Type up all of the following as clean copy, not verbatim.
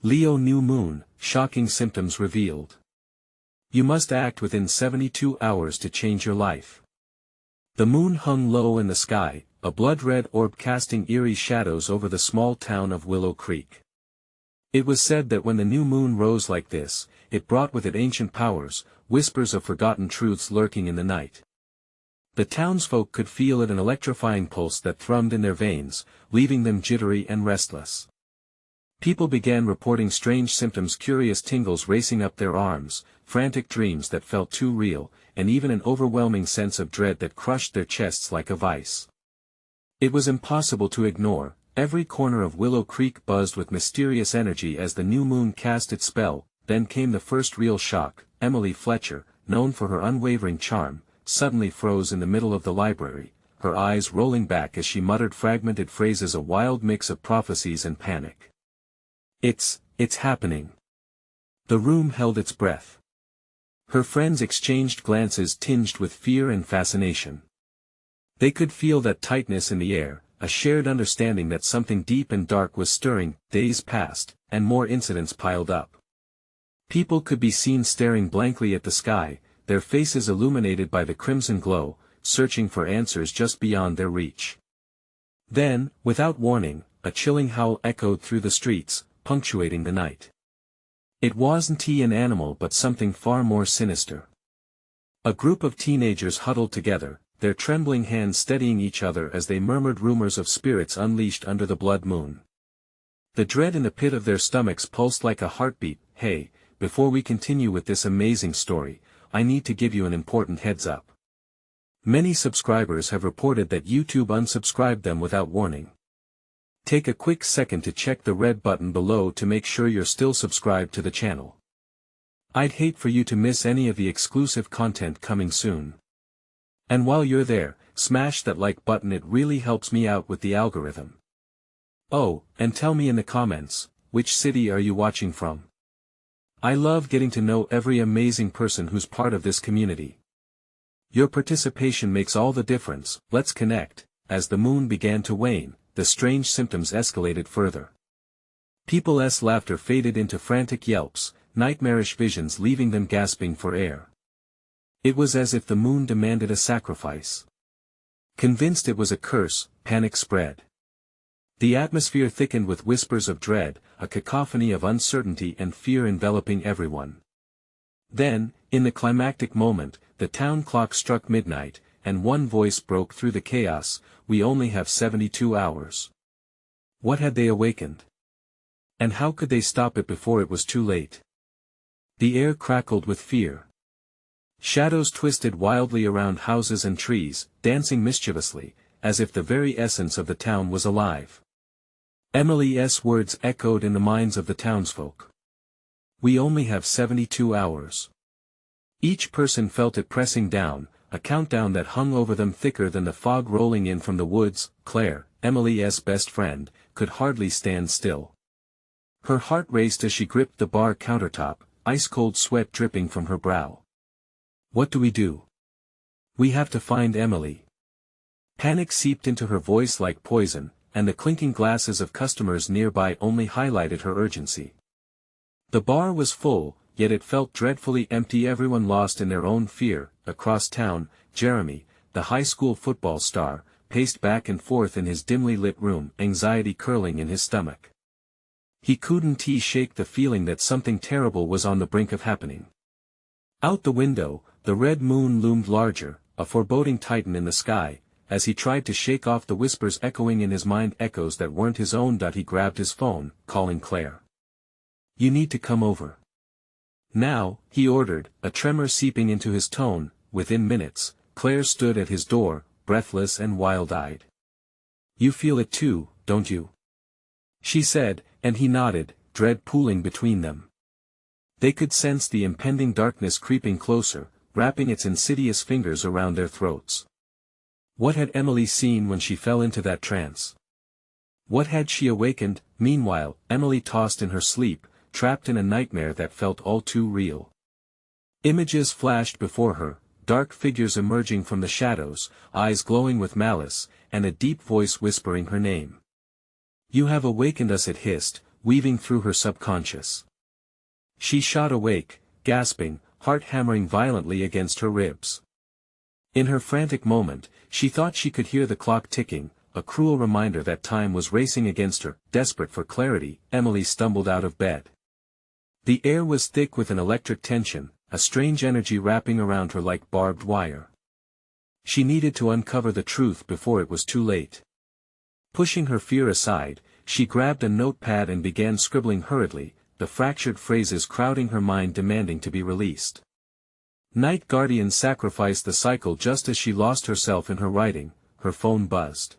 Leo new moon, shocking symptoms revealed. You must act within 72 hours to change your life. The moon hung low in the sky, a blood-red orb casting eerie shadows over the small town of Willow Creek. It was said that when the new moon rose like this, it brought with it ancient powers, whispers of forgotten truths lurking in the night. The townsfolk could feel it, an electrifying pulse that thrummed in their veins, leaving them jittery and restless. People began reporting strange symptoms, curious tingles racing up their arms, frantic dreams that felt too real, and even an overwhelming sense of dread that crushed their chests like a vice. It was impossible to ignore. Every corner of Willow Creek buzzed with mysterious energy as the new moon cast its spell. Then came the first real shock. Emily Fletcher, known for her unwavering charm, suddenly froze in the middle of the library, her eyes rolling back as she muttered fragmented phrases, a wild mix of prophecies and panic. It's happening. The room held its breath. Her friends exchanged glances tinged with fear and fascination. They could feel that tightness in the air, a shared understanding that something deep and dark was stirring. Days passed, and more incidents piled up. People could be seen staring blankly at the sky, their faces illuminated by the crimson glow, searching for answers just beyond their reach. Then, without warning, a chilling howl echoed through the streets, punctuating the night. It wasn't an animal but something far more sinister. A group of teenagers huddled together, their trembling hands steadying each other as they murmured rumors of spirits unleashed under the blood moon. The dread in the pit of their stomachs pulsed like a heartbeat. Hey, before we continue with this amazing story, I need to give you an important heads up. Many subscribers have reported that YouTube unsubscribed them without warning. Take a quick second to check the red button below to make sure you're still subscribed to the channel. I'd hate for you to miss any of the exclusive content coming soon. And while you're there, smash that like button, it really helps me out with the algorithm. Oh, and tell me in the comments, which city are you watching from? I love getting to know every amazing person who's part of this community. Your participation makes all the difference. Let's connect. As the moon began to wane, the strange symptoms escalated further. People's laughter faded into frantic yelps, nightmarish visions leaving them gasping for air. It was as if the moon demanded a sacrifice. Convinced it was a curse, panic spread. The atmosphere thickened with whispers of dread, a cacophony of uncertainty and fear enveloping everyone. Then, in the climactic moment, the town clock struck midnight, and one voice broke through the chaos: we only have 72 hours. What had they awakened? And how could they stop it before it was too late? The air crackled with fear. Shadows twisted wildly around houses and trees, dancing mischievously, as if the very essence of the town was alive. Emily's words echoed in the minds of the townsfolk. We only have 72 hours. Each person felt it pressing down, a countdown that hung over them thicker than the fog rolling in from the woods. Claire, Emily's best friend, could hardly stand still. Her heart raced as she gripped the bar countertop, ice-cold sweat dripping from her brow. What do we do? We have to find Emily. Panic seeped into her voice like poison, and the clinking glasses of customers nearby only highlighted her urgency. The bar was full, yet it felt dreadfully empty, everyone lost in their own fear. Across town, Jeremy, the high school football star, paced back and forth in his dimly lit room, anxiety curling in his stomach. He couldn't shake the feeling that something terrible was on the brink of happening. Out the window, the red moon loomed larger, a foreboding titan in the sky. As he tried to shake off the whispers echoing in his mind, echoes that weren't his own, he grabbed his phone, calling Claire. You need to come over. Now, he ordered, a tremor seeping into his tone. Within minutes, Claire stood at his door, breathless and wild-eyed. You feel it too, don't you? She said, and he nodded, dread pooling between them. They could sense the impending darkness creeping closer, wrapping its insidious fingers around their throats. What had Emily seen when she fell into that trance? What had she awakened? Meanwhile, Emily tossed in her sleep, trapped in a nightmare that felt all too real. Images flashed before her, dark figures emerging from the shadows, eyes glowing with malice, and a deep voice whispering her name. You have awakened us, it hissed, weaving through her subconscious. She shot awake, gasping, heart hammering violently against her ribs. In her frantic moment, she thought she could hear the clock ticking, a cruel reminder that time was racing against her. Desperate for clarity, Emily stumbled out of bed. The air was thick with an electric tension, a strange energy wrapping around her like barbed wire. She needed to uncover the truth before it was too late. Pushing her fear aside, she grabbed a notepad and began scribbling hurriedly, the fractured phrases crowding her mind demanding to be released. Night Guardian sacrificed the cycle just as she lost herself in her writing. Her phone buzzed.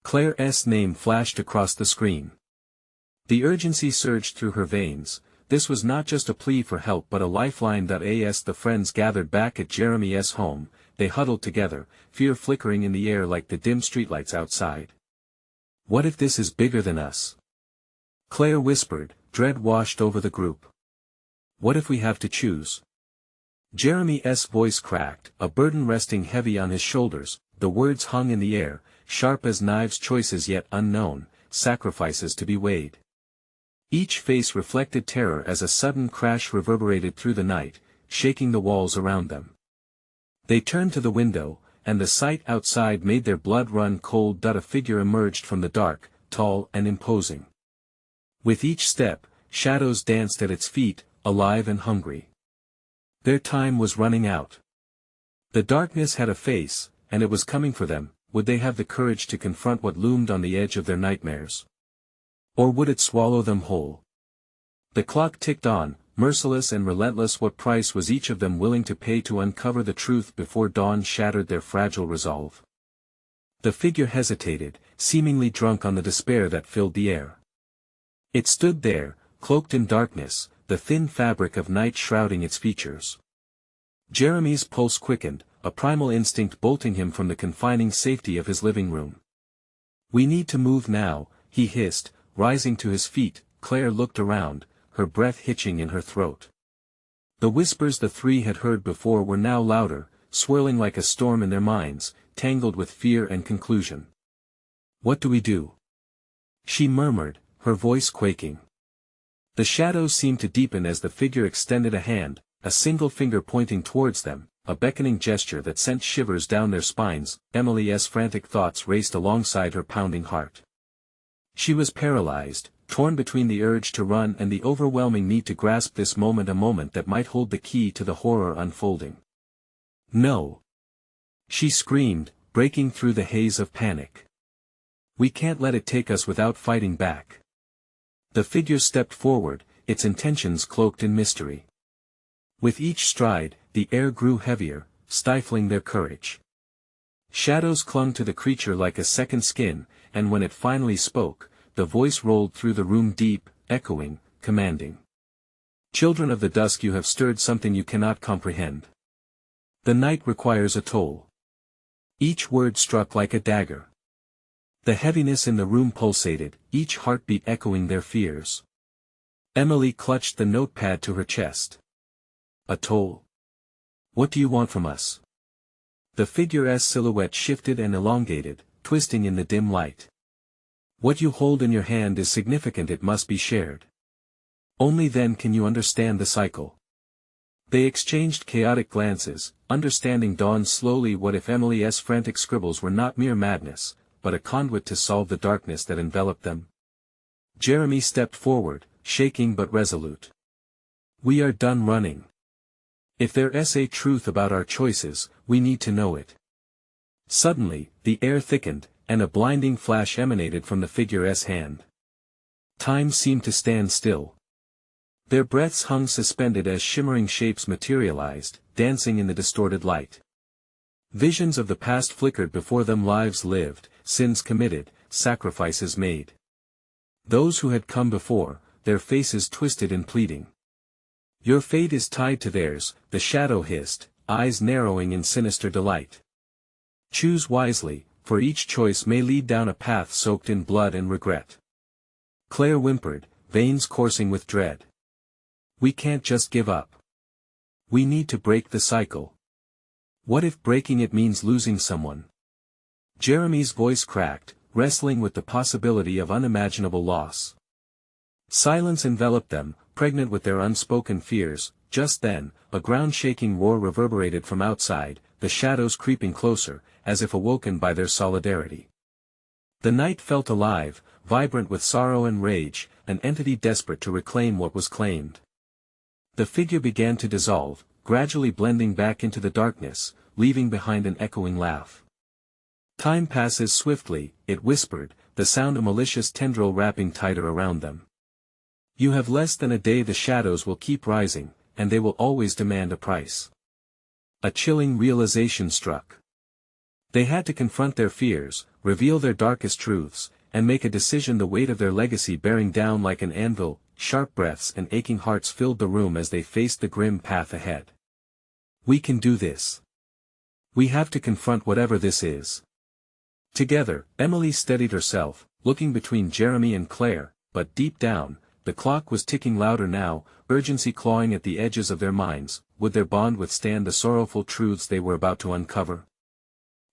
Claire's name flashed across the screen. The urgency surged through her veins. This was not just a plea for help but a lifeline. As the friends gathered back at Jeremy's home, they huddled together, fear flickering in the air like the dim streetlights outside. "What if this is bigger than us?" Claire whispered, dread washed over the group. "What if we have to choose?" Jeremy's voice cracked, a burden resting heavy on his shoulders. The words hung in the air, sharp as knives, choices yet unknown, sacrifices to be weighed. Each face reflected terror as a sudden crash reverberated through the night, shaking the walls around them. They turned to the window, and the sight outside made their blood run cold. A figure emerged from the dark, tall and imposing. With each step, shadows danced at its feet, alive and hungry. Their time was running out. The darkness had a face, and it was coming for them. Would they have the courage to confront what loomed on the edge of their nightmares? Or would it swallow them whole? The clock ticked on, merciless and relentless. What price was each of them willing to pay to uncover the truth before dawn shattered their fragile resolve? The figure hesitated, seemingly drunk on the despair that filled the air. It stood there, cloaked in darkness, the thin fabric of night shrouding its features. Jeremy's pulse quickened, a primal instinct bolting him from the confining safety of his living room. "We need to move now," he hissed, rising to his feet. Claire looked around, her breath hitching in her throat. The whispers the three had heard before were now louder, swirling like a storm in their minds, tangled with fear and conclusion. "What do we do?" she murmured, her voice quaking. The shadows seemed to deepen as the figure extended a hand, a single finger pointing towards them, a beckoning gesture that sent shivers down their spines. Emily's frantic thoughts raced alongside her pounding heart. She was paralyzed, torn between the urge to run and the overwhelming need to grasp this moment, a moment that might hold the key to the horror unfolding. "No!" she screamed, breaking through the haze of panic. "We can't let it take us without fighting back." The figure stepped forward, its intentions cloaked in mystery. With each stride, the air grew heavier, stifling their courage. Shadows clung to the creature like a second skin, and when it finally spoke, the voice rolled through the room deep, echoing, commanding. "Children of the dusk, you have stirred something you cannot comprehend. The night requires a toll." Each word struck like a dagger. The heaviness in the room pulsated, each heartbeat echoing their fears. Emily clutched the notepad to her chest. "A toll? What do you want from us?" The figure's silhouette shifted and elongated, twisting in the dim light. "What you hold in your hand is significant. It must be shared. Only then can you understand the cycle." They exchanged chaotic glances, understanding dawned slowly. What if Emily's frantic scribbles were not mere madness, but a conduit to solve the darkness that enveloped them? Jeremy stepped forward, shaking but resolute. "We are done running. If there's a truth about our choices, we need to know it." Suddenly, the air thickened, and a blinding flash emanated from the figure's hand. Time seemed to stand still. Their breaths hung suspended as shimmering shapes materialized, dancing in the distorted light. Visions of the past flickered before them, lives lived, sins committed, sacrifices made. Those who had come before, their faces twisted in pleading. "Your fate is tied to theirs," the shadow hissed, eyes narrowing in sinister delight. "Choose wisely, for each choice may lead down a path soaked in blood and regret." Claire whimpered, veins coursing with dread. "We can't just give up. We need to break the cycle." "What if breaking it means losing someone?" Jeremy's voice cracked, wrestling with the possibility of unimaginable loss. Silence enveloped them, pregnant with their unspoken fears. Just then, a ground-shaking roar reverberated from outside, the shadows creeping closer, as if awoken by their solidarity. The night felt alive, vibrant with sorrow and rage, an entity desperate to reclaim what was claimed. The figure began to dissolve, gradually blending back into the darkness, leaving behind an echoing laugh. "Time passes swiftly," it whispered, the sound a malicious tendril wrapping tighter around them. "You have less than a day. The shadows will keep rising, and they will always demand a price." A chilling realization struck. They had to confront their fears, reveal their darkest truths, and make a decision, the weight of their legacy bearing down like an anvil. Sharp breaths and aching hearts filled the room as they faced the grim path ahead. "We can do this. We have to confront whatever this is." Together, Emily steadied herself, looking between Jeremy and Claire, but deep down, the clock was ticking louder now, urgency clawing at the edges of their minds. Would their bond withstand the sorrowful truths they were about to uncover?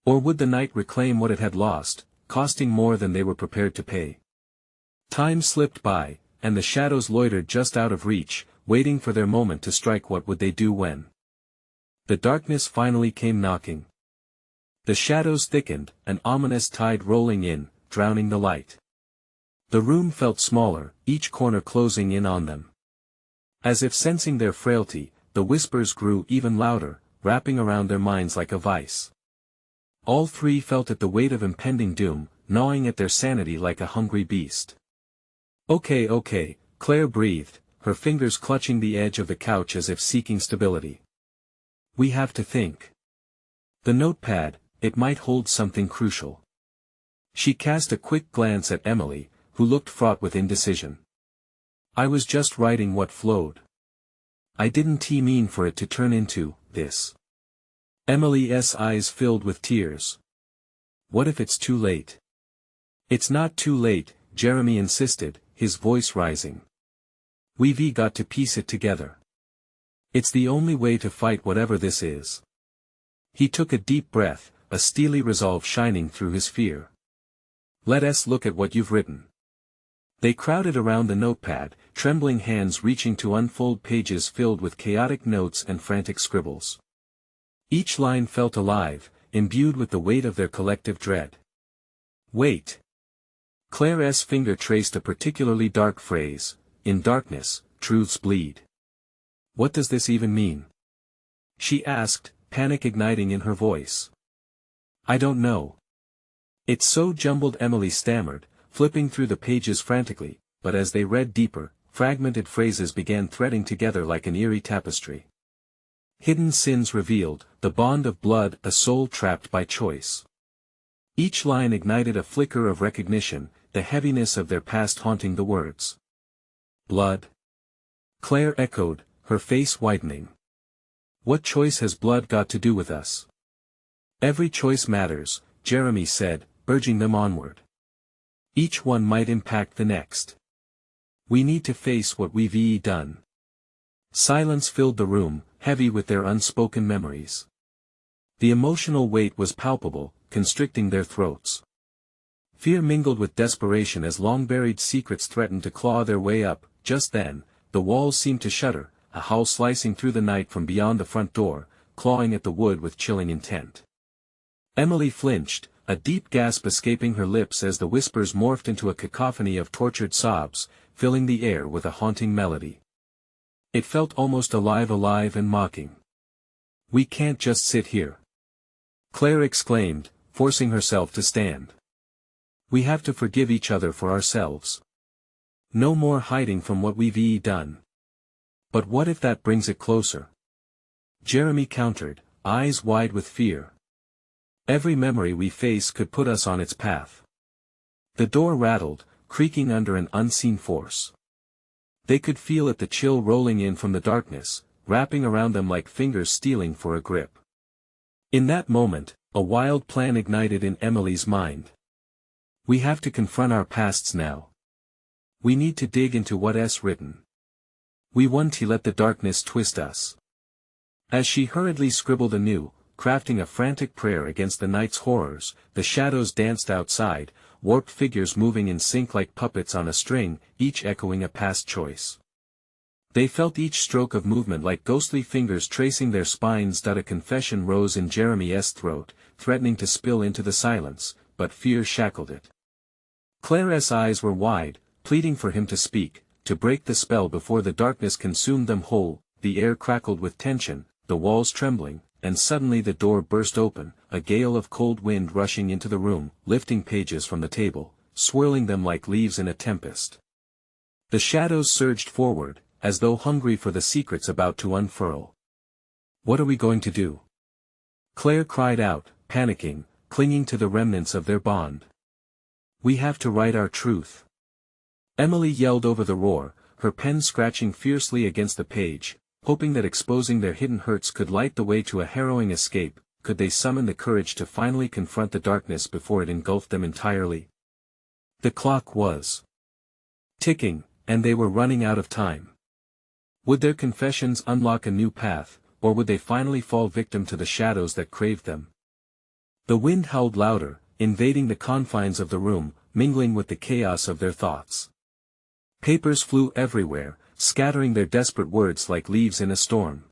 Or would the night reclaim what it had lost, costing more than they were prepared to pay? Time slipped by, and the shadows loitered just out of reach, waiting for their moment to strike. What would they do when the darkness finally came knocking? The shadows thickened, an ominous tide rolling in, drowning the light. The room felt smaller, each corner closing in on them. As if sensing their frailty, the whispers grew even louder, wrapping around their minds like a vice. All three felt it, the weight of impending doom, gnawing at their sanity like a hungry beast. Okay, Claire breathed, her fingers clutching the edge of the couch as if seeking stability. "We have to think. The notepad, it might hold something crucial." She cast a quick glance at Emily, who looked fraught with indecision. "I was just writing what flowed. I didn't mean for it to turn into this." Emily's eyes filled with tears. "What if it's too late?" "It's not too late," Jeremy insisted, his voice rising. "We've got to piece it together. It's the only way to fight whatever this is." He took a deep breath, a steely resolve shining through his fear. "Let us look at what you've written." They crowded around the notepad, trembling hands reaching to unfold pages filled with chaotic notes and frantic scribbles. Each line felt alive, imbued with the weight of their collective dread. "Wait." Claire's finger traced a particularly dark phrase, "In darkness, truths bleed." "What does this even mean?" she asked, panic igniting in her voice. "I don't know. It's so jumbled," Emily stammered, flipping through the pages frantically, but as they read deeper, fragmented phrases began threading together like an eerie tapestry. Hidden sins revealed, the bond of blood, a soul trapped by choice. Each line ignited a flicker of recognition, the heaviness of their past haunting the words. "Blood?" Claire echoed, her face whitening. "What choice has blood got to do with us?" "Every choice matters," Jeremy said, urging them onward. "Each one might impact the next. We need to face what we've done." Silence filled the room, heavy with their unspoken memories. The emotional weight was palpable, constricting their throats. Fear mingled with desperation as long-buried secrets threatened to claw their way up. Just then, the walls seemed to shudder, a howl slicing through the night from beyond the front door, clawing at the wood with chilling intent. Emily flinched, a deep gasp escaping her lips as the whispers morphed into a cacophony of tortured sobs, filling the air with a haunting melody. It felt almost alive and mocking. "We can't just sit here," Claire exclaimed, forcing herself to stand. "We have to forgive each other for ourselves. No more hiding from what we've done." "But what if that brings it closer?" Jeremy countered, eyes wide with fear. "Every memory we face could put us on its path." The door rattled, creaking under an unseen force. They could feel it, the chill rolling in from the darkness, wrapping around them like fingers stealing for a grip. In that moment, a wild plan ignited in Emily's mind. "We have to confront our pasts now. We need to dig into what's written. We won't let the darkness twist us." As she hurriedly scribbled anew, crafting a frantic prayer against the night's horrors. The shadows danced outside, warped figures moving in sync like puppets on a string, each echoing a past choice. They felt each stroke of movement like ghostly fingers tracing their spines. A confession rose in Jeremy's throat, threatening to spill into the silence, but fear shackled it. Claire's eyes were wide, pleading for him to speak, to break the spell before the darkness consumed them whole. The air crackled with tension, the walls trembling, and suddenly the door burst open, a gale of cold wind rushing into the room, lifting pages from the table, swirling them like leaves in a tempest. The shadows surged forward, as though hungry for the secrets about to unfurl. "What are we going to do?" Claire cried out, panicking, clinging to the remnants of their bond. "We have to write our truth." Emily yelled over the roar, her pen scratching fiercely against the page, hoping that exposing their hidden hurts could light the way to a harrowing escape. Could they summon the courage to finally confront the darkness before it engulfed them entirely? The clock was ticking, and they were running out of time. Would their confessions unlock a new path, or would they finally fall victim to the shadows that craved them? The wind howled louder, invading the confines of the room, mingling with the chaos of their thoughts. Papers flew everywhere, scattering their desperate words like leaves in a storm.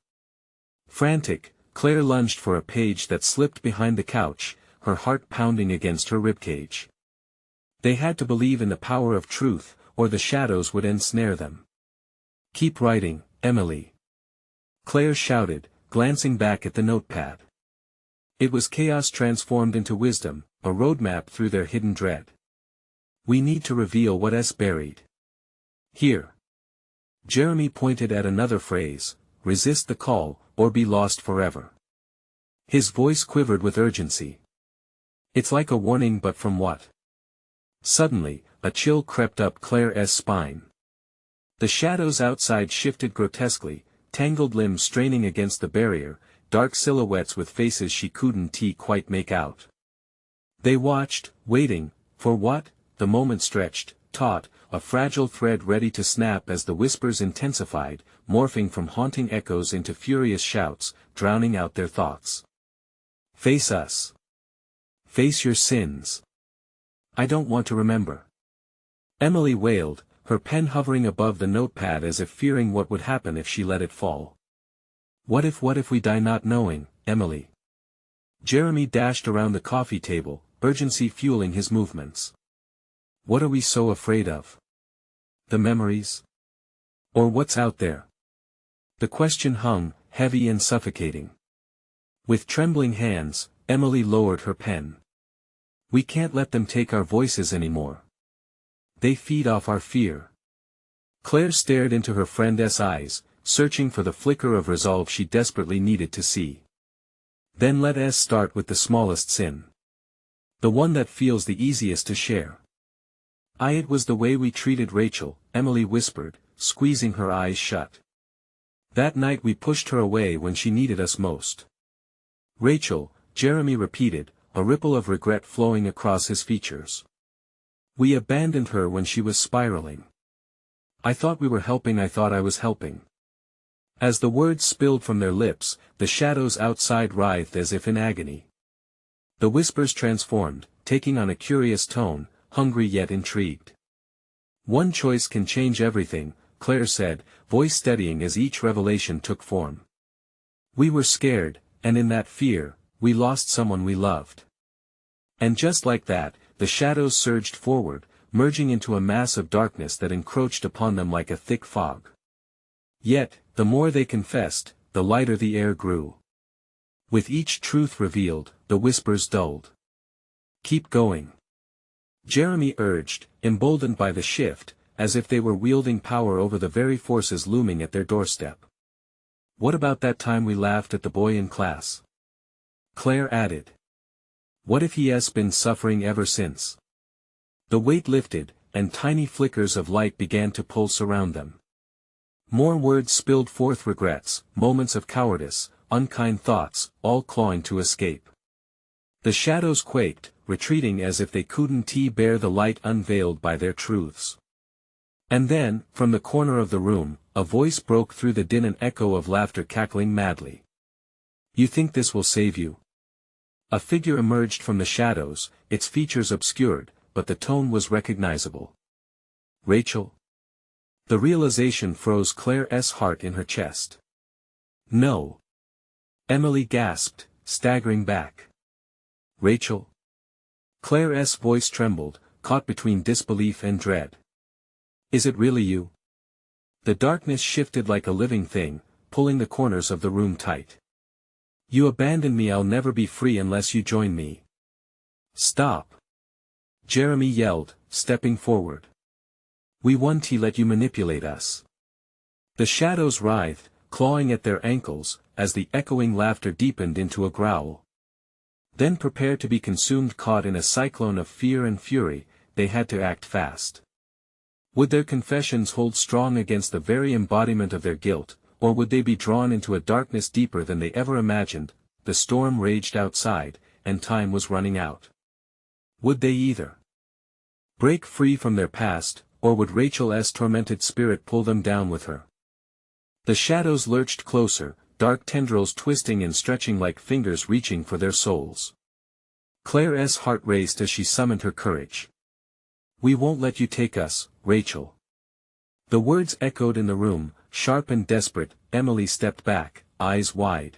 Frantic, Claire lunged for a page that slipped behind the couch, her heart pounding against her ribcage. They had to believe in the power of truth, or the shadows would ensnare them. "Keep writing, Emily," Claire shouted, glancing back at the notepad. It was chaos transformed into wisdom, a roadmap through their hidden dread. "We need to reveal what is buried. Here." Jeremy pointed at another phrase, "Resist the call, or be lost forever." His voice quivered with urgency. "It's like a warning, but from what?" Suddenly, a chill crept up Claire's spine. The shadows outside shifted grotesquely, tangled limbs straining against the barrier, dark silhouettes with faces she couldn't quite make out. They watched, waiting, for what? The moment stretched, taut, a fragile thread ready to snap as the whispers intensified, morphing from haunting echoes into furious shouts, drowning out their thoughts. "Face us. Face your sins. I don't want to remember." Emily wailed, her pen hovering above the notepad as if fearing what would happen if she let it fall. What if we die not knowing, Emily?" Jeremy dashed around the coffee table, urgency fueling his movements. "What are we so afraid of? The memories? Or what's out there?" The question hung, heavy and suffocating. With trembling hands, Emily lowered her pen. "We can't let them take our voices anymore. They feed off our fear." Claire stared into her friend's eyes, searching for the flicker of resolve she desperately needed to see. "Then let us start with the smallest sin. The one that feels the easiest to share." It was the way we treated Rachel," Emily whispered, squeezing her eyes shut. "That night we pushed her away when she needed us most." "Rachel," Jeremy repeated, a ripple of regret flowing across his features. "We abandoned her when she was spiraling. I thought we were helping, I thought I was helping." As the words spilled from their lips, the shadows outside writhed as if in agony. The whispers transformed, taking on a curious tone, hungry yet intrigued. "One choice can change everything," Claire said, voice steadying as each revelation took form. "We were scared, and in that fear, we lost someone we loved." And just like that, the shadows surged forward, merging into a mass of darkness that encroached upon them like a thick fog. Yet, the more they confessed, the lighter the air grew. With each truth revealed, the whispers dulled. "Keep going," Jeremy urged, emboldened by the shift, as if they were wielding power over the very forces looming at their doorstep. "What about that time we laughed at the boy in class?" Claire added. "What if he has been suffering ever since?" The weight lifted, and tiny flickers of light began to pulse around them. More words spilled forth, regrets, moments of cowardice, unkind thoughts, all clawing to escape. The shadows quaked, retreating as if they couldn't bear the light unveiled by their truths. And then, from the corner of the room, a voice broke through the din, an echo of laughter cackling madly. You think this will save you? A figure emerged from the shadows, its features obscured, but the tone was recognizable. Rachel? The realization froze Claire's heart in her chest. No. Emily gasped, staggering back. Rachel? Claire's voice trembled, caught between disbelief and dread. Is it really you? The darkness shifted like a living thing, pulling the corners of the room tight. You abandoned me. I'll never be free unless you join me. Stop. Jeremy yelled, stepping forward. We won't let you manipulate us. The shadows writhed, clawing at their ankles, as the echoing laughter deepened into a growl. Then prepare to be consumed. Caught in a cyclone of fear and fury, they had to act fast. Would their confessions hold strong against the very embodiment of their guilt, or would they be drawn into a darkness deeper than they ever imagined? The storm raged outside, and time was running out. Would they either break free from their past, or would Rachel's tormented spirit pull them down with her? The shadows lurched closer, dark tendrils twisting and stretching like fingers reaching for their souls. Claire's heart raced as she summoned her courage. We won't let you take us, Rachel. The words echoed in the room, sharp and desperate. Emily stepped back, eyes wide.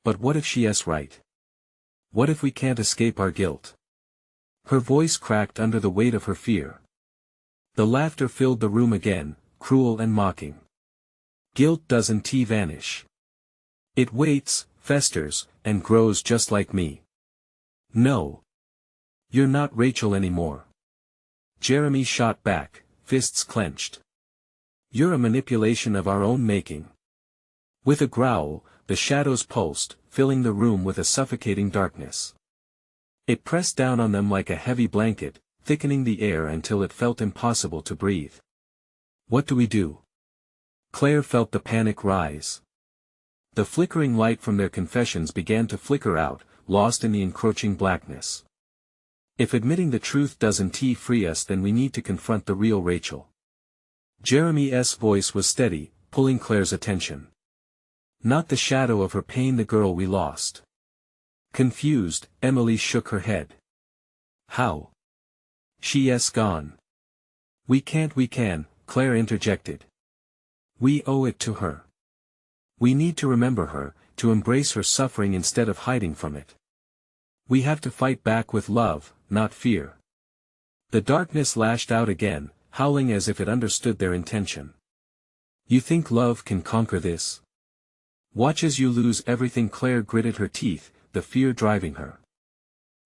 But what if she's right? What if we can't escape our guilt? Her voice cracked under the weight of her fear. The laughter filled the room again, cruel and mocking. Guilt doesn't vanish. It waits, festers, and grows just like me. No. You're not Rachel anymore. Jeremy shot back, fists clenched. You're a manipulation of our own making. With a growl, the shadows pulsed, filling the room with a suffocating darkness. It pressed down on them like a heavy blanket, thickening the air until it felt impossible to breathe. What do we do? Claire felt the panic rise. The flickering light from their confessions began to flicker out, lost in the encroaching blackness. If admitting the truth doesn't free us, then we need to confront the real Rachel. Jeremy's voice was steady, pulling Claire's attention. Not the shadow of her pain, the girl we lost. Confused, Emily shook her head. How? She's gone. We can, Claire interjected. We owe it to her. We need to remember her, to embrace her suffering instead of hiding from it. We have to fight back with love, not fear. The darkness lashed out again, howling as if it understood their intention. You think love can conquer this? Watch as you lose everything. Claire gritted her teeth, the fear driving her.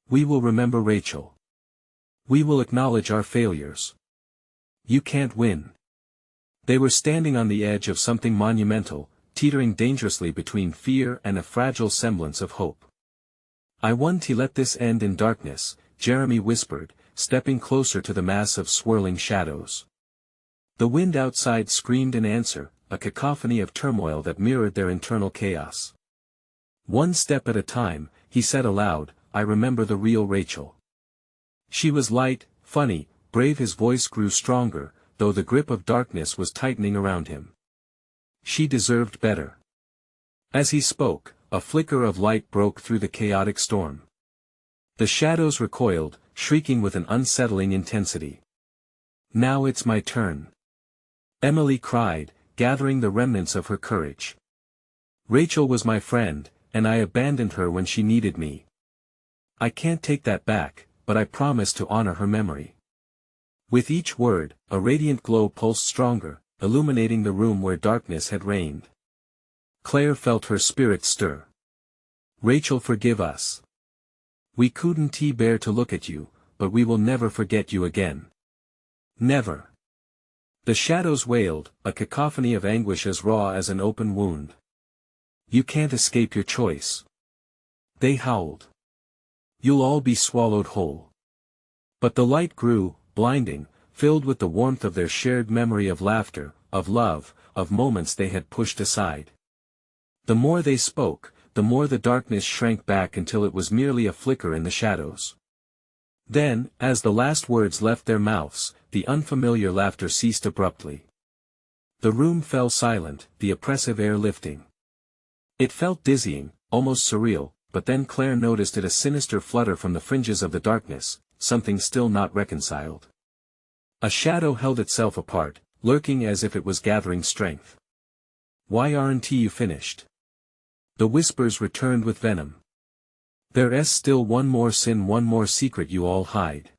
We will remember Rachel. We will acknowledge our failures. You can't win. They were standing on the edge of something monumental, teetering dangerously between fear and a fragile semblance of hope. I want to let this end in darkness, Jeremy whispered, stepping closer to the mass of swirling shadows. The wind outside screamed in answer, a cacophony of turmoil that mirrored their internal chaos. One step at a time, he said aloud, I remember the real Rachel. She was light, funny, brave. His voice grew stronger, though the grip of darkness was tightening around him. She deserved better. As he spoke, a flicker of light broke through the chaotic storm. The shadows recoiled, shrieking with an unsettling intensity. Now it's my turn. Emily cried, gathering the remnants of her courage. Rachel was my friend, and I abandoned her when she needed me. I can't take that back, but I promise to honor her memory. With each word, a radiant glow pulsed stronger, illuminating the room where darkness had reigned. Claire felt her spirit stir. Rachel, forgive us. We couldn't bear to look at you, but we will never forget you again. Never. The shadows wailed, a cacophony of anguish as raw as an open wound. You can't escape your choice. They howled. You'll all be swallowed whole. But the light grew, blinding, filled with the warmth of their shared memory of laughter, of love, of moments they had pushed aside. The more they spoke, the more the darkness shrank back until it was merely a flicker in the shadows. Then, as the last words left their mouths, the unfamiliar laughter ceased abruptly. The room fell silent, the oppressive air lifting. It felt dizzying, almost surreal, but then Claire noticed a sinister flutter from the fringes of the darkness, something still not reconciled. A shadow held itself apart, lurking as if it was gathering strength. "Why aren't you finished?" The whispers returned with venom. "There's still one more sin, one more secret you all hide."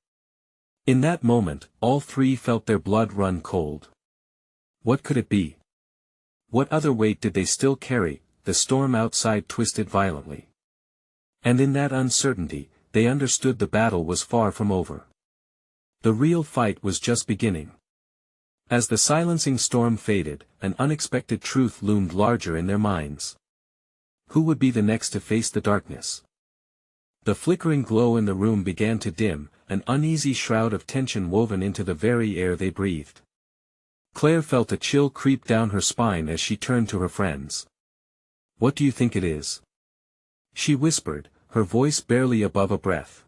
In that moment, all three felt their blood run cold. What could it be? What other weight did they still carry? The storm outside twisted violently. And in that uncertainty, they understood the battle was far from over. The real fight was just beginning. As the silencing storm faded, an unexpected truth loomed larger in their minds. Who would be the next to face the darkness? The flickering glow in the room began to dim, an uneasy shroud of tension woven into the very air they breathed. Claire felt a chill creep down her spine as she turned to her friends. "What do you think it is?" she whispered, her voice barely above a breath.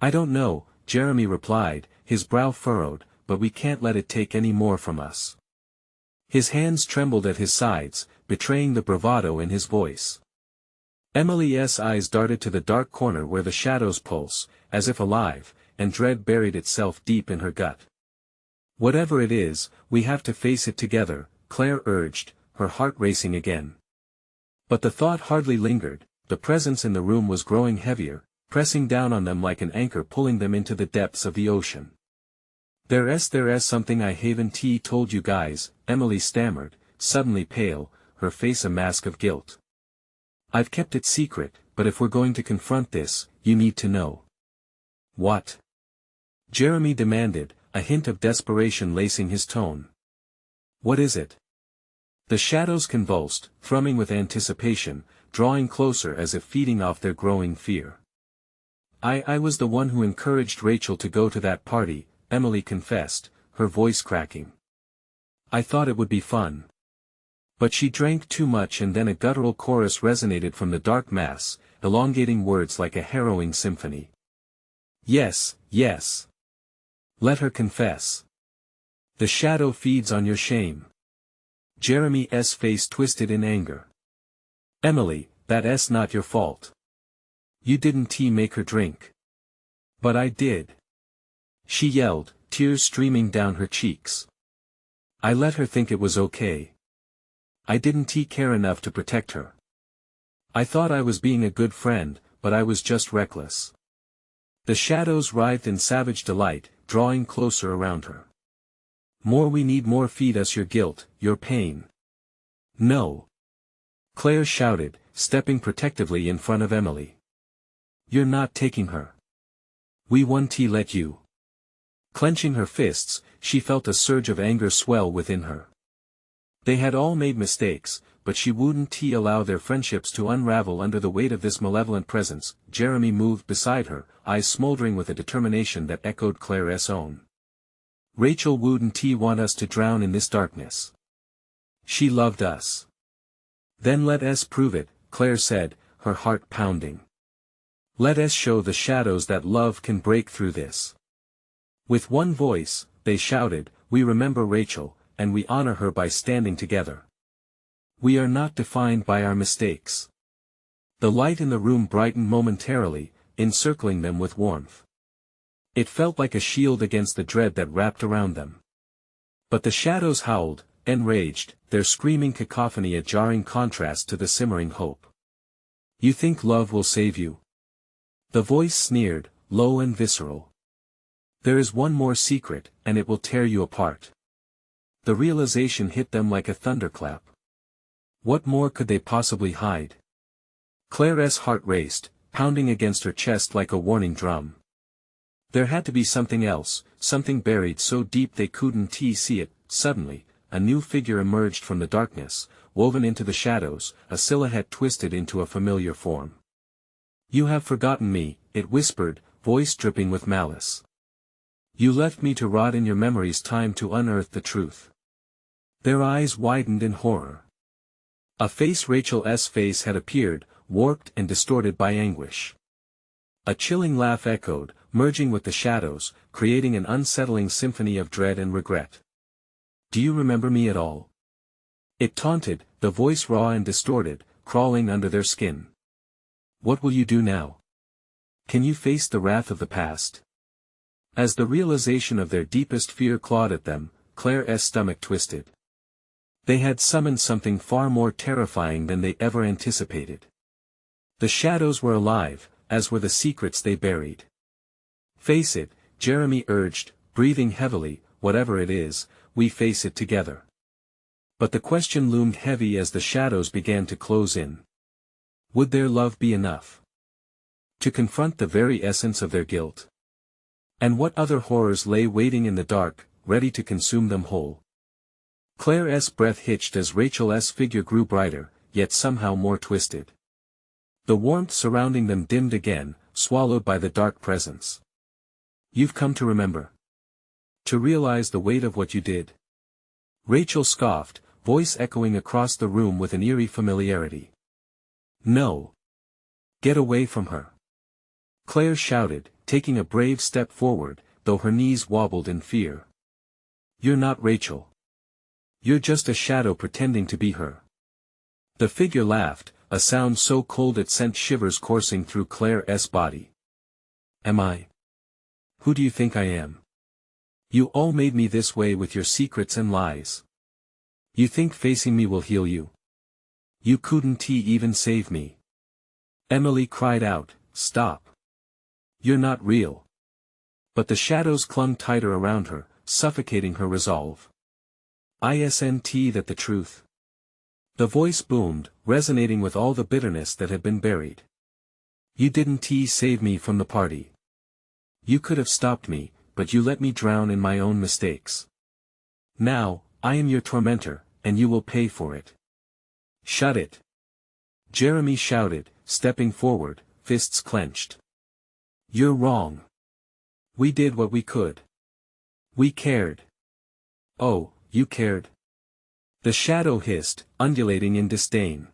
"I don't know," Jeremy replied, his brow furrowed, "but we can't let it take any more from us." His hands trembled at his sides, betraying the bravado in his voice. Emily's eyes darted to the dark corner where the shadows pulse, as if alive, and dread buried itself deep in her gut. "Whatever it is, we have to face it together," Claire urged, her heart racing again. But the thought hardly lingered, the presence in the room was growing heavier, pressing down on them like an anchor pulling them into the depths of the ocean. There's something I haven't told you guys," Emily stammered, suddenly pale, her face a mask of guilt. "I've kept it secret, but if we're going to confront this, you need to know." "What?" Jeremy demanded, a hint of desperation lacing his tone. "What is it?" The shadows convulsed, thrumming with anticipation, drawing closer as if feeding off their growing fear. I was the one who encouraged Rachel to go to that party," Emily confessed, her voice cracking. "I thought it would be fun. But she drank too much," and then a guttural chorus resonated from the dark mass, elongating words like a harrowing symphony. Yes. Let her confess. The shadow feeds on your shame." Jeremy's face twisted in anger. "Emily, that's not your fault. You didn't make her drink." "But I did," she yelled, tears streaming down her cheeks. "I let her think it was okay. I didn't care enough to protect her. I thought I was being a good friend, but I was just reckless." The shadows writhed in savage delight, drawing closer around her. "More we need more, feed us your guilt, your pain." "No!" Claire shouted, stepping protectively in front of Emily. "You're not taking her. We won't let you." Clenching her fists, she felt a surge of anger swell within her. They had all made mistakes, but she wouldn't allow their friendships to unravel under the weight of this malevolent presence. Jeremy moved beside her, eyes smoldering with a determination that echoed Claire's own. "Rachel wouldn't want us to drown in this darkness. She loved us." "Then let us prove it," Claire said, her heart pounding. "Let us show the shadows that love can break through this." With one voice, they shouted, "We remember Rachel, and we honor her by standing together. We are not defined by our mistakes." The light in the room brightened momentarily, encircling them with warmth. It felt like a shield against the dread that wrapped around them. But the shadows howled, enraged, their screaming cacophony a jarring contrast to the simmering hope. "You think love will save you?" The voice sneered, low and visceral. "There is one more secret, and it will tear you apart." The realization hit them like a thunderclap. What more could they possibly hide? Claire's heart raced, pounding against her chest like a warning drum. There had to be something else, something buried so deep they couldn't see it. Suddenly, a new figure emerged from the darkness, woven into the shadows, a silhouette twisted into a familiar form. "You have forgotten me," it whispered, voice dripping with malice. "You left me to rot in your memories. Time to unearth the truth." Their eyes widened in horror. Rachel's face had appeared, warped and distorted by anguish. A chilling laugh echoed, merging with the shadows, creating an unsettling symphony of dread and regret. "Do you remember me at all?" It taunted, the voice raw and distorted. crawling under their skin. What will you do now? Can you face the wrath of the past? As the realization of their deepest fear clawed at them, Claire's stomach twisted. They had summoned something far more terrifying than they ever anticipated. The shadows were alive, as were the secrets they buried. Face it, Jeremy urged, breathing heavily, whatever it is, we face it together. But the question loomed heavy as the shadows began to close in. Would their love be enough to confront the very essence of their guilt? And what other horrors lay waiting in the dark, ready to consume them whole? Claire's breath hitched as Rachel's figure grew brighter, yet somehow more twisted. The warmth surrounding them dimmed again, swallowed by the dark presence. You've come to remember. To realize the weight of what you did. Rachel scoffed, voice echoing across the room with an eerie familiarity. No. Get away from her. Claire shouted, taking a brave step forward, though her knees wobbled in fear. You're not Rachel. You're just a shadow pretending to be her. The figure laughed, a sound so cold it sent shivers coursing through Claire's body. Am I? Who do you think I am? You all made me this way with your secrets and lies. You think facing me will heal you? You couldn't even save me. Emily cried out, stop. You're not real. But the shadows clung tighter around her, suffocating her resolve. Isn't that the truth? The voice boomed, resonating with all the bitterness that had been buried. You didn't save me from the party. You could have stopped me, but you let me drown in my own mistakes. Now, I am your tormentor, and you will pay for it. Shut it. Jeremy shouted, stepping forward, fists clenched. You're wrong. We did what we could. We cared. Oh, you cared? The shadow hissed, undulating in disdain.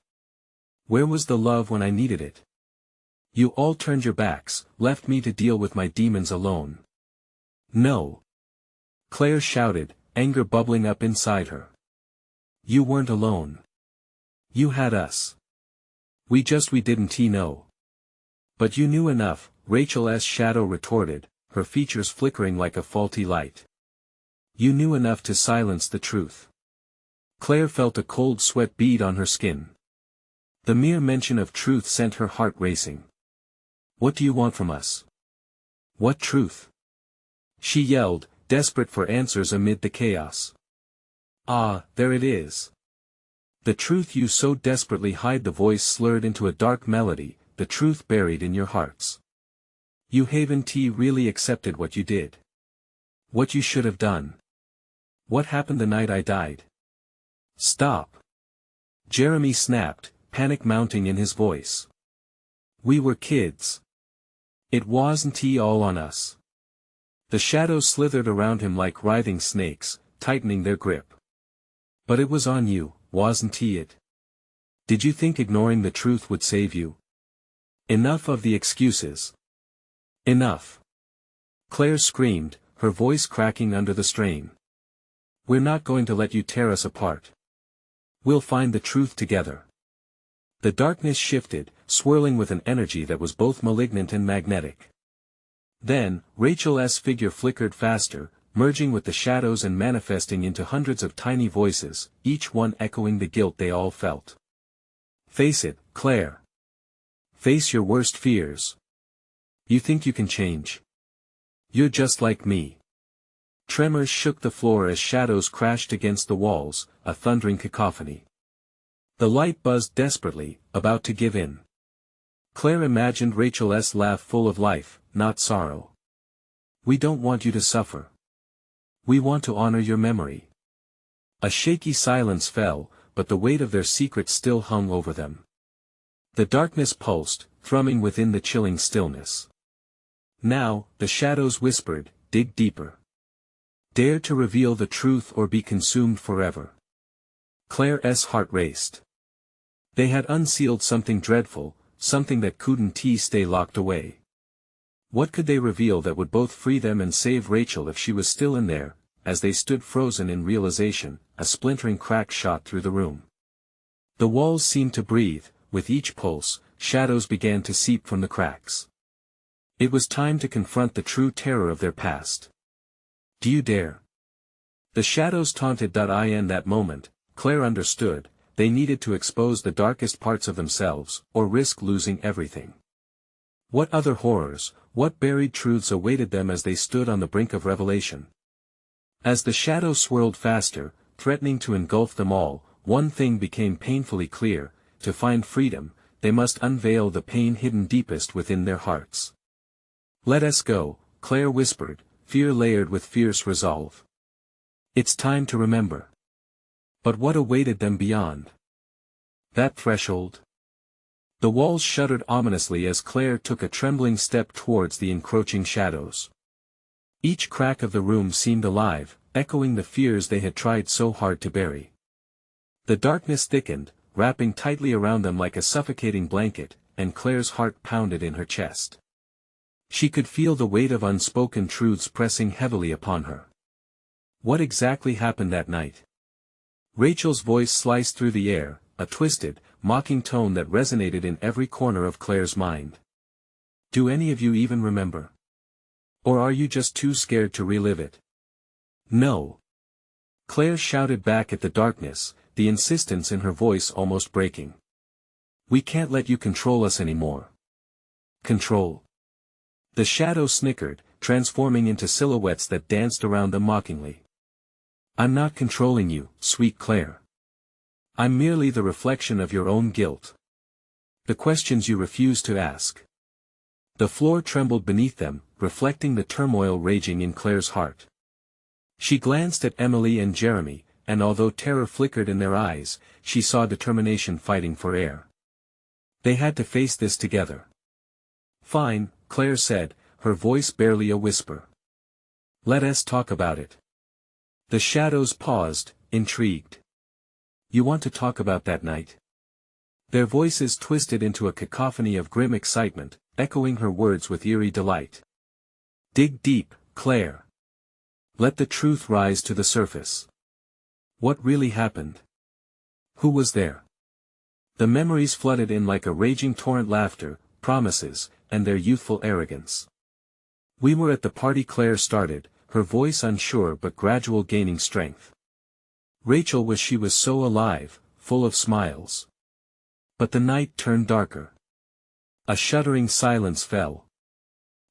Where was the love when I needed it? You all turned your backs, left me to deal with my demons alone. No. Claire shouted, anger bubbling up inside her. You weren't alone. You had us. We didn't know. But you knew enough, Rachel's shadow retorted, her features flickering like a faulty light. You knew enough to silence the truth. Claire felt a cold sweat bead on her skin. The mere mention of truth sent her heart racing. What do you want from us? What truth? She yelled, desperate for answers amid the chaos. Ah, there it is. The truth you so desperately hide. The voice slurred into a dark melody, the truth buried in your hearts. You haven't really accepted what you did. What you should have done. What happened the night I died? Stop. Jeremy snapped, panic mounting in his voice. We were kids. It wasn't all on us. The shadows slithered around him like writhing snakes, tightening their grip. But it was on you, wasn't it? Did you think ignoring the truth would save you? Enough of the excuses. Enough. Claire screamed, her voice cracking under the strain. We're not going to let you tear us apart. We'll find the truth together. The darkness shifted, swirling with an energy that was both malignant and magnetic. Then, Rachel's figure flickered faster, merging with the shadows and manifesting into hundreds of tiny voices, each one echoing the guilt they all felt. Face it, Claire. Face your worst fears. You think you can change? You're just like me. Tremors shook the floor as shadows crashed against the walls, a thundering cacophony. The light buzzed desperately, about to give in. Claire imagined Rachel's laugh full of life, not sorrow. We don't want you to suffer. We want to honor your memory. A shaky silence fell, but the weight of their secret still hung over them. The darkness pulsed, thrumming within the chilling stillness. Now, the shadows whispered, dig deeper. Dare to reveal the truth or be consumed forever. Claire's heart raced. They had unsealed something dreadful, something that couldn't stay locked away. What could they reveal that would both free them and save Rachel if she was still in there? As they stood frozen in realization, a splintering crack shot through the room. The walls seemed to breathe, with each pulse, shadows began to seep from the cracks. It was time to confront the true terror of their past. Do you dare? The shadows taunted. In that moment, Claire understood, they needed to expose the darkest parts of themselves, or risk losing everything. What other horrors, what buried truths awaited them as they stood on the brink of revelation? As the shadows swirled faster, threatening to engulf them all, one thing became painfully clear: to find freedom, they must unveil the pain hidden deepest within their hearts. "Let us go," Claire whispered, fear layered with fierce resolve. "It's time to remember." But what awaited them beyond that threshold? The walls shuddered ominously as Claire took a trembling step towards the encroaching shadows. Each crack of the room seemed alive, echoing the fears they had tried so hard to bury. The darkness thickened, wrapping tightly around them like a suffocating blanket, and Claire's heart pounded in her chest. She could feel the weight of unspoken truths pressing heavily upon her. What exactly happened that night? Rachel's voice sliced through the air, a twisted, mocking tone that resonated in every corner of Claire's mind. "Do any of you even remember? Or are you just too scared to relive it?" "No." Claire shouted back at the darkness, the insistence in her voice almost breaking. "We can't let you control us anymore." "Control?" The shadow snickered, transforming into silhouettes that danced around them mockingly. "I'm not controlling you, sweet Claire. I'm merely the reflection of your own guilt. The questions you refuse to ask." The floor trembled beneath them, reflecting the turmoil raging in Claire's heart. She glanced at Emily and Jeremy, and although terror flickered in their eyes, she saw determination fighting for air. They had to face this together. "Fine," Claire said, her voice barely a whisper. "Let us talk about it." The shadows paused, intrigued. "You want to talk about that night?" Their voices twisted into a cacophony of grim excitement, echoing her words with eerie delight. "Dig deep, Claire. Let the truth rise to the surface. What really happened? Who was there?" The memories flooded in like a raging torrent: laughter, promises, and their youthful arrogance. "We were at the party," Claire started, her voice unsure but gradual gaining strength. Rachel was so alive, full of smiles. But the night turned darker. A shuddering silence fell.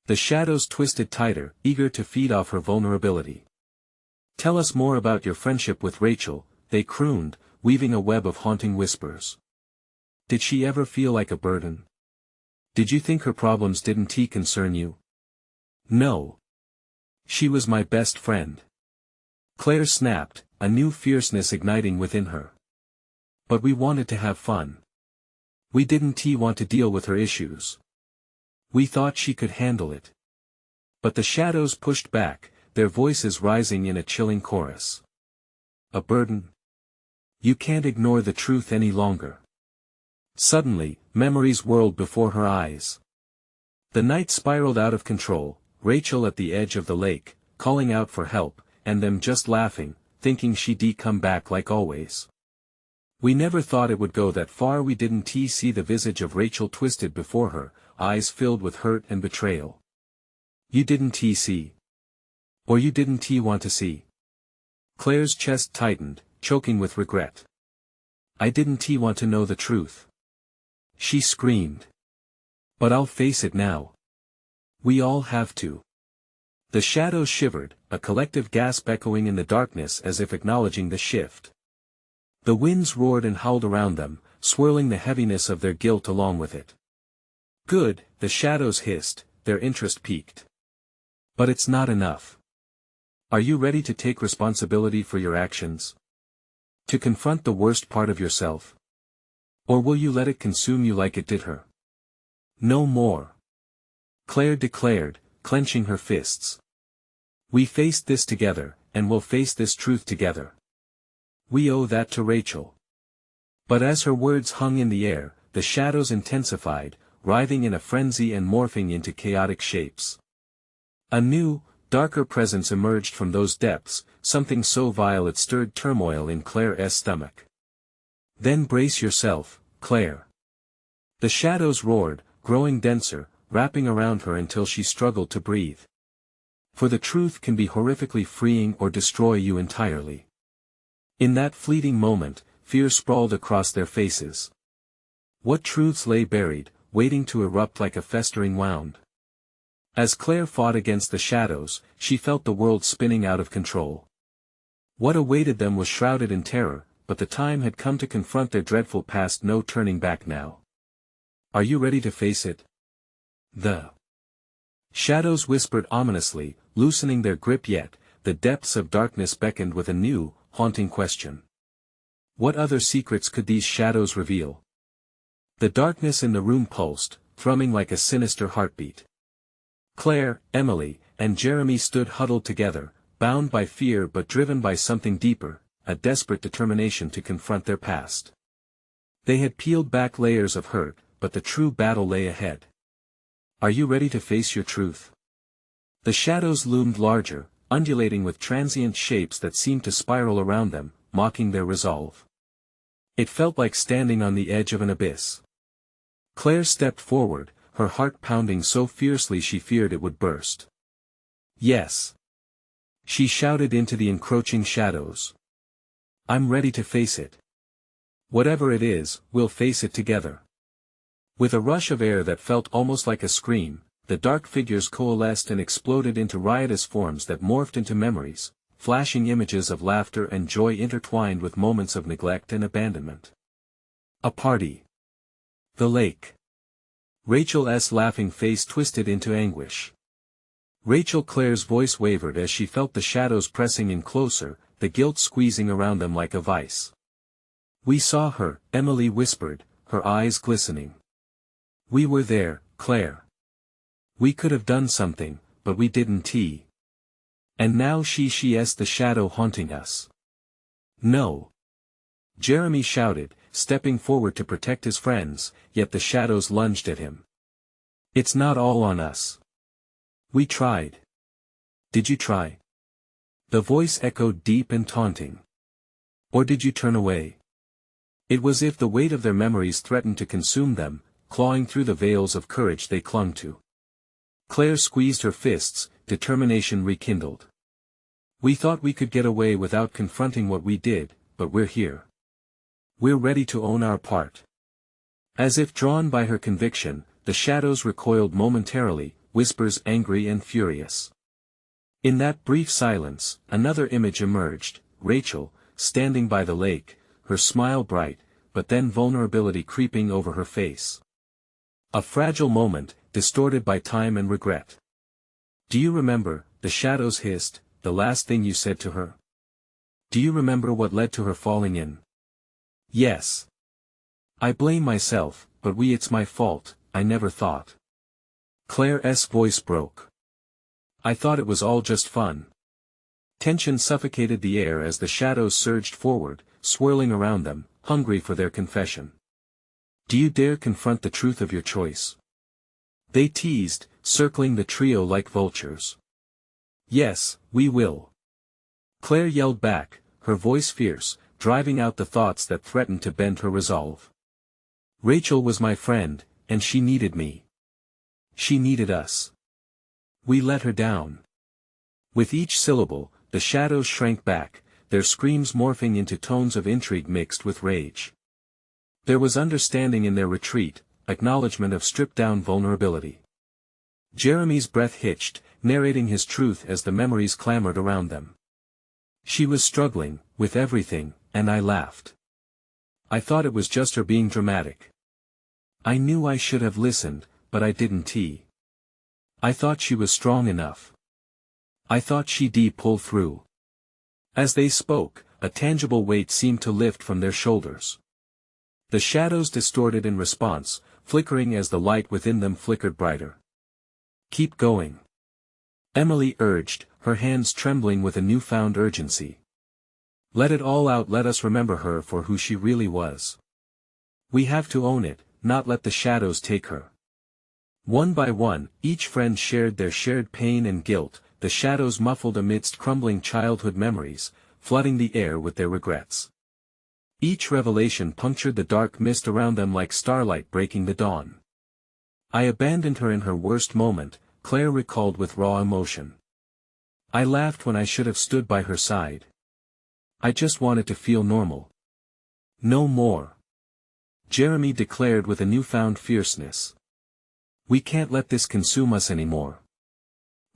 The shadows twisted tighter, eager to feed off her vulnerability. "Tell us more about your friendship with Rachel," they crooned, weaving a web of haunting whispers. "Did she ever feel like a burden? Did you think her problems didn't concern you?" "No. She was my best friend." Claire snapped, a new fierceness igniting within her. "But we wanted to have fun. We didn't want to deal with her issues. We thought she could handle it." But the shadows pushed back, their voices rising in a chilling chorus. "A burden? You can't ignore the truth any longer." Suddenly, memories whirled before her eyes. The night spiraled out of control, Rachel at the edge of the lake, calling out for help, and them just laughing, thinking she'd come back like always. "We never thought it would go that far." We didn't see the visage of Rachel twisted before her, eyes filled with hurt and betrayal. "You didn't see? Or you didn't want to see?" Claire's chest tightened, choking with regret. "I didn't want to know the truth," she screamed. "But I'll face it now. We all have to." The shadows shivered, a collective gasp echoing in the darkness as if acknowledging the shift. The winds roared and howled around them, swirling the heaviness of their guilt along with it. "Good," the shadows hissed, their interest piqued. "But it's not enough. Are you ready to take responsibility for your actions? To confront the worst part of yourself? Or will you let it consume you like it did her?" "No more," Claire declared, clenching her fists. "We faced this together, and we'll face this truth together. We owe that to Rachel." But as her words hung in the air, the shadows intensified, writhing in a frenzy and morphing into chaotic shapes. A new, darker presence emerged from those depths, something so vile it stirred turmoil in Claire's stomach. "Then brace yourself, Claire. The shadows roared, growing denser, wrapping around her until she struggled to breathe. For the truth can be horrifically freeing or destroy you entirely. In that fleeting moment, fear sprawled across their faces. What truths lay buried, waiting to erupt like a festering wound? As Claire fought against the shadows, she felt the world spinning out of control. What awaited them was shrouded in terror, but the time had come to confront their dreadful past. No turning back now. Are you ready to face it? The shadows whispered ominously, loosening their grip, yet the depths of darkness beckoned with a new, haunting question. What other secrets could these shadows reveal? The darkness in the room pulsed, thrumming like a sinister heartbeat. Claire, Emily, and Jeremy stood huddled together, bound by fear but driven by something deeper, a desperate determination to confront their past. They had peeled back layers of hurt, but the true battle lay ahead. Are you ready to face your truth? The shadows loomed larger, undulating with transient shapes that seemed to spiral around them, mocking their resolve. It felt like standing on the edge of an abyss. Claire stepped forward, her heart pounding so fiercely she feared it would burst. Yes. She shouted into the encroaching shadows. I'm ready to face it. Whatever it is, we'll face it together. With a rush of air that felt almost like a scream, the dark figures coalesced and exploded into riotous forms that morphed into memories, flashing images of laughter and joy intertwined with moments of neglect and abandonment. A party. The lake. Rachel's laughing face twisted into anguish. Claire's voice wavered as she felt the shadows pressing in closer, the guilt squeezing around them like a vice. We saw her, Emily whispered, her eyes glistening. We were there, Claire. We could have done something, but we didn't. And now she's the shadow haunting us. No. Jeremy shouted, stepping forward to protect his friends, yet the shadows lunged at him. It's not all on us. We tried. Did you try? The voice echoed deep and taunting. Or did you turn away? It was as if the weight of their memories threatened to consume them, clawing through the veils of courage they clung to. Claire squeezed her fists, determination rekindled. We thought we could get away without confronting what we did, but we're here. We're ready to own our part. As if drawn by her conviction, the shadows recoiled momentarily, whispers angry and furious. In that brief silence, another image emerged, Rachel, standing by the lake, her smile bright, but then vulnerability creeping over her face. A fragile moment, distorted by time and regret. Do you remember, the shadows hissed, the last thing you said to her? Do you remember what led to her falling in? Yes. I blame myself, but it's my fault, I never thought. Claire's voice broke. I thought it was all just fun. Tension suffocated the air as the shadows surged forward, swirling around them, hungry for their confession. Do you dare confront the truth of your choice? They teased, circling the trio like vultures. Yes, we will. Claire yelled back, her voice fierce, driving out the thoughts that threatened to bend her resolve. Rachel was my friend, and she needed me. She needed us. We let her down. With each syllable, the shadows shrank back, their screams morphing into tones of intrigue mixed with rage. There was understanding in their retreat, acknowledgement of stripped-down vulnerability. Jeremy's breath hitched, narrating his truth as the memories clamored around them. She was struggling, with everything, and I laughed. I thought it was just her being dramatic. I knew I should have listened, but I didn't. I thought she was strong enough. I thought she'd pull through. As they spoke, a tangible weight seemed to lift from their shoulders. The shadows distorted in response, flickering as the light within them flickered brighter. Keep going. Emily urged, her hands trembling with a newfound urgency. Let it all out, let us remember her for who she really was. We have to own it, not let the shadows take her. One by one, each friend shared their shared pain and guilt, the shadows muffled amidst crumbling childhood memories, flooding the air with their regrets. Each revelation punctured the dark mist around them like starlight breaking the dawn. I abandoned her in her worst moment, Claire recalled with raw emotion. I laughed when I should have stood by her side. I just wanted to feel normal. No more. Jeremy declared with a newfound fierceness. We can't let this consume us anymore.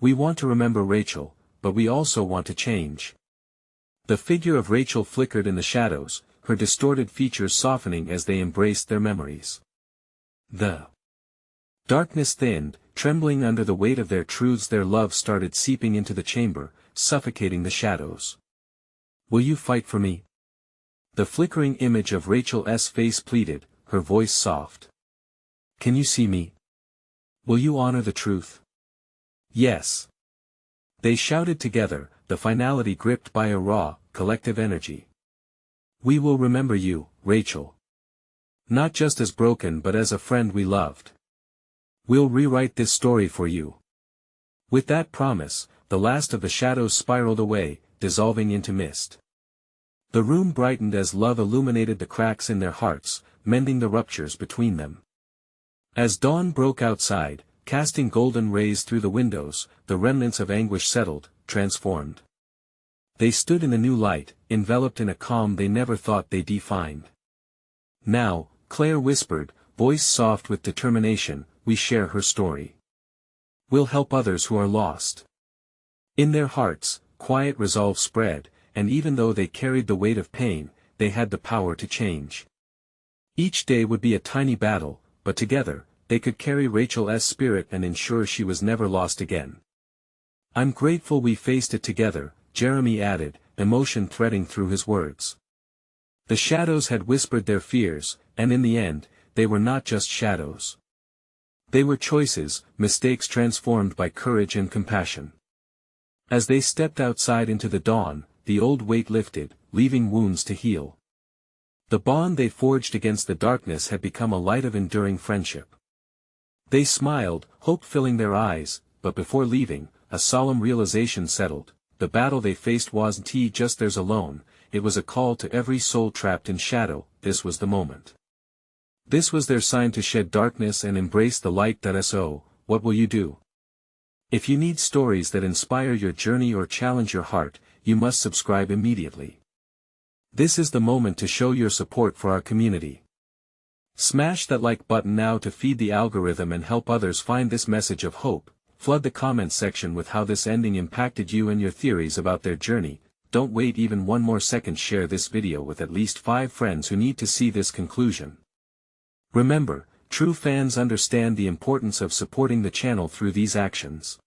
We want to remember Rachel, but we also want to change. The figure of Rachel flickered in the shadows, her distorted features softening as they embraced their memories. The darkness thinned, trembling under the weight of their truths. Their love started seeping into the chamber, suffocating the shadows. Will you fight for me? The flickering image of Rachel's face pleaded, her voice soft. Can you see me? Will you honor the truth? Yes. They shouted together, the finality gripped by a raw, collective energy. We will remember you, Rachel. Not just as broken but as a friend we loved. We'll rewrite this story for you. With that promise, the last of the shadows spiraled away, dissolving into mist. The room brightened as love illuminated the cracks in their hearts, mending the ruptures between them. As dawn broke outside, casting golden rays through the windows, the remnants of anguish settled, transformed. They stood in a new light, enveloped in a calm they never thought they'd find. Now, Claire whispered, voice soft with determination, we share her story. We'll help others who are lost. In their hearts, quiet resolve spread, and even though they carried the weight of pain, they had the power to change. Each day would be a tiny battle, but together, they could carry Rachel's spirit and ensure she was never lost again. I'm grateful we faced it together, Jeremy added, emotion threading through his words. The shadows had whispered their fears, and in the end, they were not just shadows. They were choices, mistakes transformed by courage and compassion. As they stepped outside into the dawn, the old weight lifted, leaving wounds to heal. The bond they forged against the darkness had become a light of enduring friendship. They smiled, hope filling their eyes, but before leaving, a solemn realization settled. The battle they faced wasn't just theirs alone, it was a call to every soul trapped in shadow. This was the moment. This was their sign to shed darkness and embrace the light. So, what will you do? If you need stories that inspire your journey or challenge your heart, you must subscribe immediately. This is the moment to show your support for our community. Smash that like button now to feed the algorithm and help others find this message of hope. Flood the comments section with how this ending impacted you and your theories about their journey. Don't wait even one more second. Share this video with at least 5 friends who need to see this conclusion. Remember, true fans understand the importance of supporting the channel through these actions.